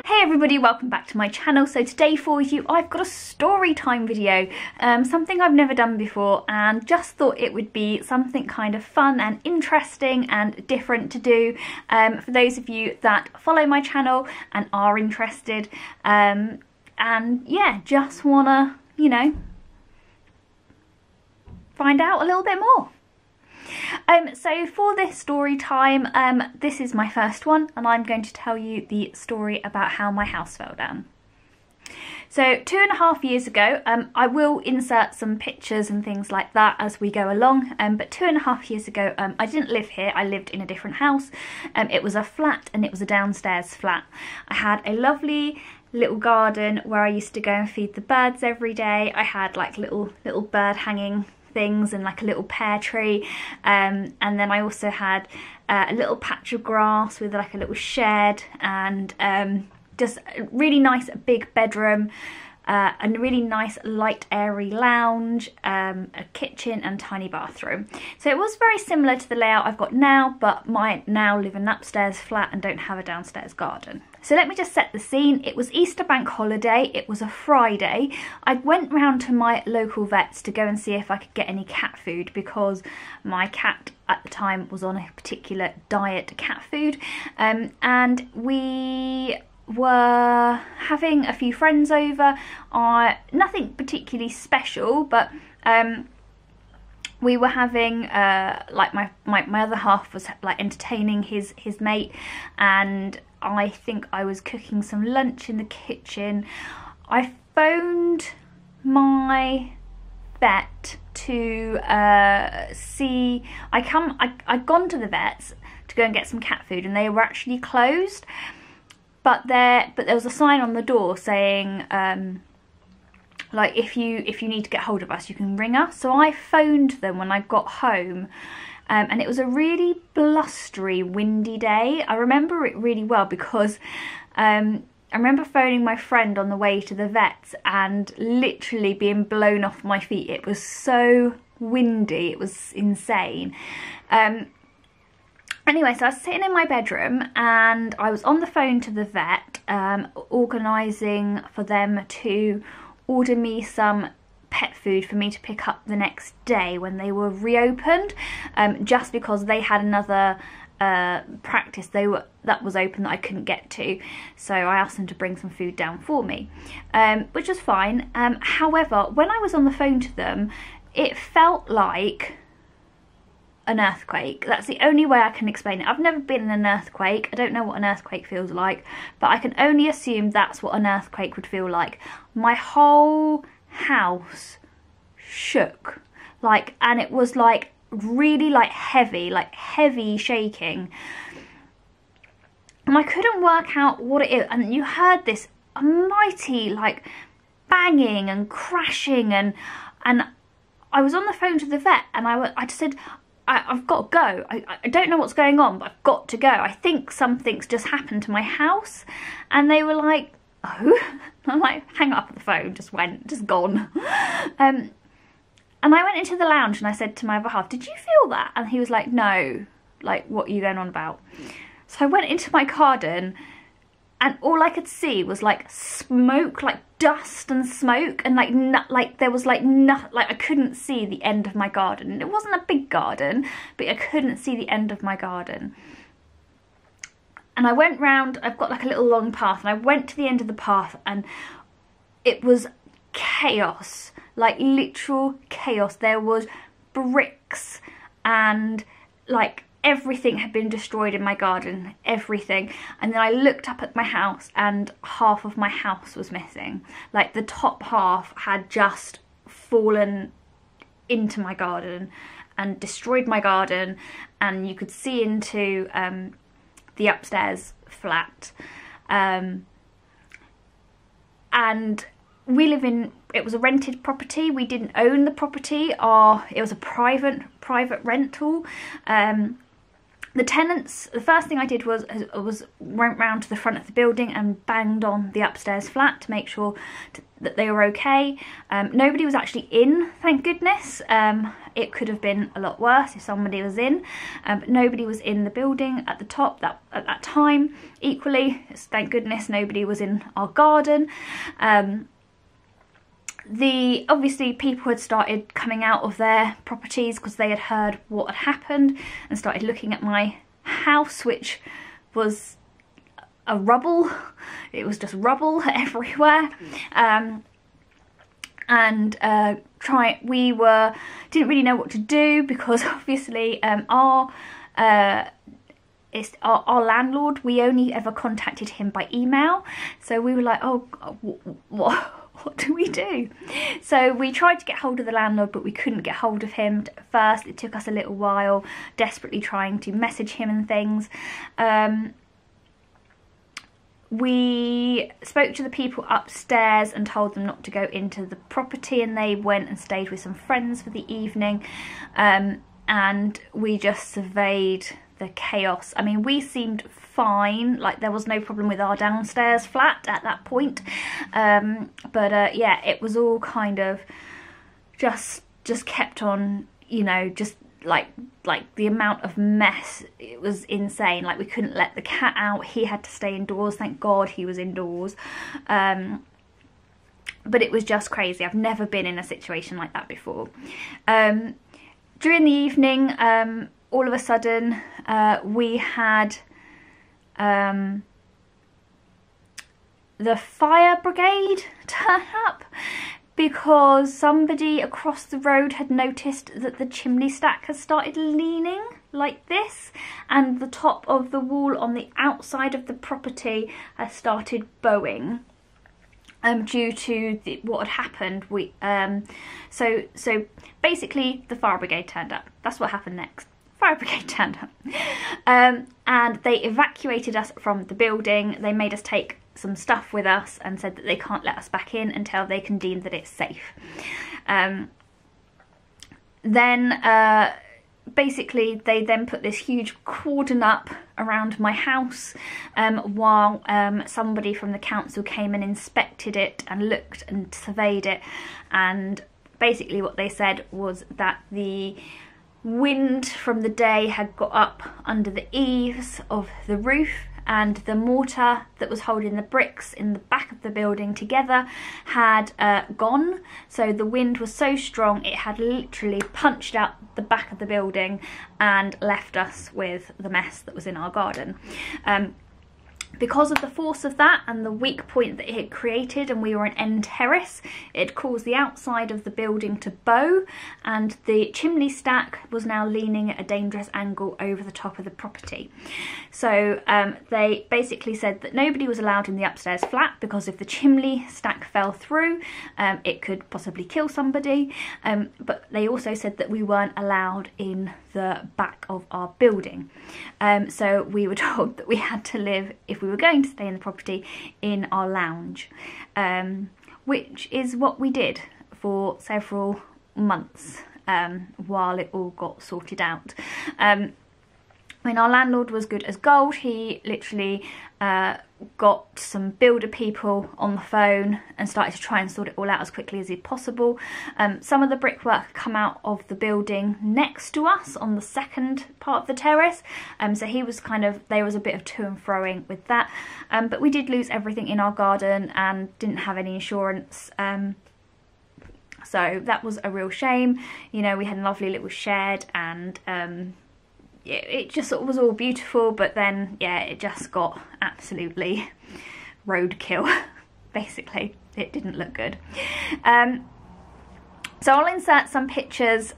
Hey everybody, welcome back to my channel. So today for you I've got a story time video, something I've never done before, and just thought it would be something kind of fun and interesting and different to do for those of you that follow my channel and are interested, and yeah, just wanna, you know, find out a little bit more. So for this story time, this is my first one, and I'm going to tell you the story about how my house fell down. So 2.5 years ago, I will insert some pictures and things like that as we go along, but 2.5 years ago, I didn't live here, I lived in a different house. It was a flat, and it was a downstairs flat. I had a lovely little garden where I used to go and feed the birds every day. I had like little bird hanging things and like a little pear tree, and then I also had a little patch of grass with like a little shed, and just a really nice big bedroom, and a really nice light airy lounge, a kitchen and tiny bathroom. So it was very similar to the layout I've got now, but I now live in an upstairs flat and don't have a downstairs garden. So let me just set the scene. It was Easter bank holiday, it was a Friday. I went round to my local vets to go and see if I could get any cat food, because my cat at the time was on a particular diet cat food, and we were having a few friends over. Nothing particularly special, but we were having like my other half was like entertaining his mate, and I think I was cooking some lunch in the kitchen. I phoned my vet to see. I'd gone to the vets to go and get some cat food, and they were actually closed. But there was a sign on the door saying, like, if you need to get hold of us, you can ring us. So I phoned them when I got home, and it was a really blustery, windy day. I remember it really well because I remember phoning my friend on the way to the vets and literally being blown off my feet. It was so windy, it was insane. Anyway, so I was sitting in my bedroom and I was on the phone to the vet, organising for them to order me some pet food for me to pick up the next day when they were reopened, just because they had another practice that was open that I couldn't get to. So I asked them to bring some food down for me, which was fine. However, when I was on the phone to them, it felt like an earthquake. That's the only way I can explain it. I've never been in an earthquake. I don't know what an earthquake feels like, but I can only assume that's what an earthquake would feel like. My whole house shook, like, and it was like really like heavy shaking, and I couldn't work out what it is. And you heard this mighty like banging and crashing, and I was on the phone to the vet, and I just said, I've got to go. I don't know what's going on, but I've got to go. I think something's just happened to my house. And they were like, oh. I'm like, hang up the phone, just gone. And I went into the lounge and I said to my other half, did you feel that? And he was like, no, like, what are you going on about? So I went into my garden, and all I could see was like smoke, like dust and smoke, and like there was like nothing, like I couldn't see the end of my garden. And it wasn't a big garden, but I couldn't see the end of my garden. And I went round, I've got like a little long path, and I went to the end of the path, and it was chaos, like literal chaos. There was bricks and like everything had been destroyed in my garden, everything. And then I looked up at my house, and half of my house was missing. Like the top half had just fallen into my garden and destroyed my garden, and you could see into the upstairs flat. And we live in, it was a rented property. We didn't own the property, or it was a private rental. The tenants, the first thing I did was went round to the front of the building and banged on the upstairs flat to make sure that they were okay. Nobody was actually in, thank goodness. It could have been a lot worse if somebody was in, but nobody was in the building at the top at that time. Equally, thank goodness nobody was in our garden. Obviously people had started coming out of their properties because they had heard what had happened and started looking at my house, which was a rubble. It was just rubble everywhere. We didn't really know what to do, because obviously our landlord, we only ever contacted him by email, so we were like, oh, what do we do? So we tried to get hold of the landlord, but we couldn't get hold of him at first. It took us a little while, desperately trying to message him and things. We spoke to the people upstairs and told them not to go into the property, and they went and stayed with some friends for the evening, and we just surveyed the chaos. I mean, we seemed fine, like there was no problem with our downstairs flat at that point, but yeah, it was all kind of just kept on, you know, just like the amount of mess, it was insane. Like, we couldn't let the cat out, he had to stay indoors, thank God he was indoors. But it was just crazy. I've never been in a situation like that before. During the evening, all of a sudden we had the fire brigade turn up, because somebody across the road had noticed that the chimney stack has started leaning like this, and the top of the wall on the outside of the property has started bowing. Due to what had happened. So basically the fire brigade turned up. That's what happened next. Fire brigade turned up, and they evacuated us from the building. They made us take some stuff with us and said that they can't let us back in until they can deem that it's safe. Basically they then put this huge cordon up around my house, while somebody from the council came and inspected it and looked and surveyed it, and basically what they said was that the wind from the day had got up under the eaves of the roof, and the mortar that was holding the bricks in the back of the building together had gone. So the wind was so strong it had literally punched out the back of the building and left us with the mess that was in our garden. Because of the force of that and the weak point that it had created, and we were an end terrace, it caused the outside of the building to bow, and the chimney stack was now leaning at a dangerous angle over the top of the property. So they basically said that nobody was allowed in the upstairs flat, because if the chimney stack fell through, it could possibly kill somebody, but they also said that we weren't allowed in the back of our building. So we were told that we had to live, if we were going to stay in the property, in our lounge, which is what we did for several months while it all got sorted out. I mean, our landlord was good as gold. He literally got some builder people on the phone and started to try and sort it all out as quickly as possible. Some of the brickwork had come out of the building next to us on the second part of the terrace, so he was there was a bit of to and froing with that, but we did lose everything in our garden and didn't have any insurance, so that was a real shame. You know, we had a lovely little shed, and it just sort of was all beautiful, but then yeah, it just got absolutely roadkill. Basically, it didn't look good. So I'll insert some pictures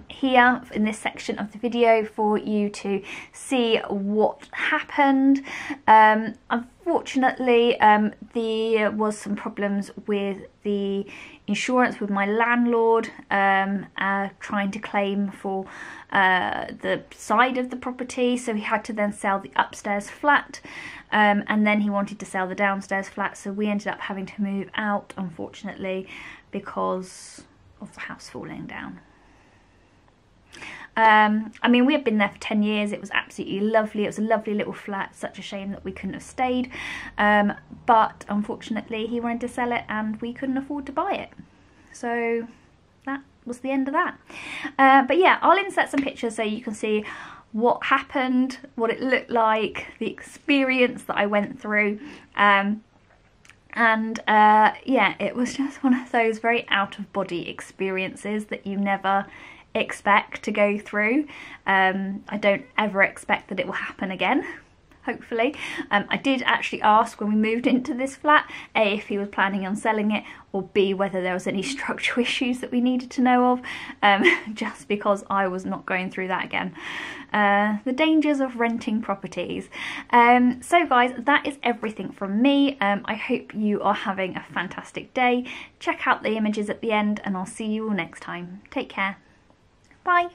here in this section of the video for you to see what happened. Unfortunately, there was some problems with the insurance with my landlord, trying to claim for the side of the property, so he had to then sell the upstairs flat, and then he wanted to sell the downstairs flat, so we ended up having to move out, unfortunately, because of the house falling down. I mean, we had been there for 10 years. It was absolutely lovely. It was a lovely little flat. Such a shame that we couldn't have stayed. But unfortunately, he wanted to sell it and we couldn't afford to buy it. So that was the end of that. But yeah, I'll insert some pictures so you can see what happened, what it looked like, the experience that I went through. Yeah, it was just one of those very out-of-body experiences that you never expect to go through. I don't ever expect that it will happen again, hopefully. I did actually ask when we moved into this flat, A, if he was planning on selling it, or B, whether there was any structural issues that we needed to know of, just because I was not going through that again. The dangers of renting properties. So guys, that is everything from me. I hope you are having a fantastic day. Check out the images at the end and I'll see you all next time. Take care. Bye.